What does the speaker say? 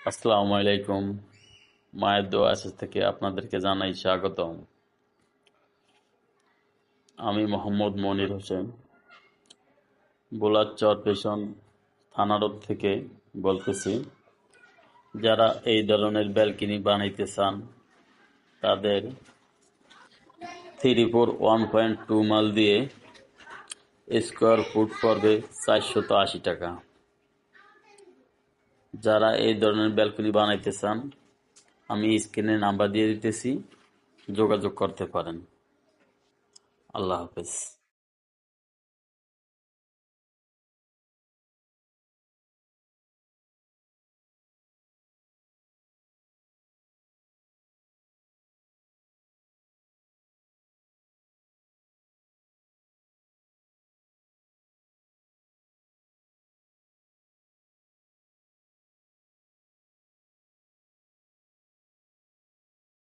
আসসালামু আলাইকুম। মায়ের দোয়া আশীষ থেকে আপনাদেরকে জানাই স্বাগতম। আমি মোহাম্মদ মনির হোসেন, বুলারচর পেশন থানা রোড থেকে বলতেছি। যারা এই ধরনের ব্যালকনি বানাইতে চান তাদের 3/4 1.2 মাল দিয়ে স্কোয়ার ফুট পড়বে 480 টাকা। যারা এই ধরনের ব্যালকনি বানাইতে চান আমি স্ক্রিনে নাম্বার দিয়ে দিতেছি, যোগাযোগ করতে পারেন। আল্লাহ হাফেজ।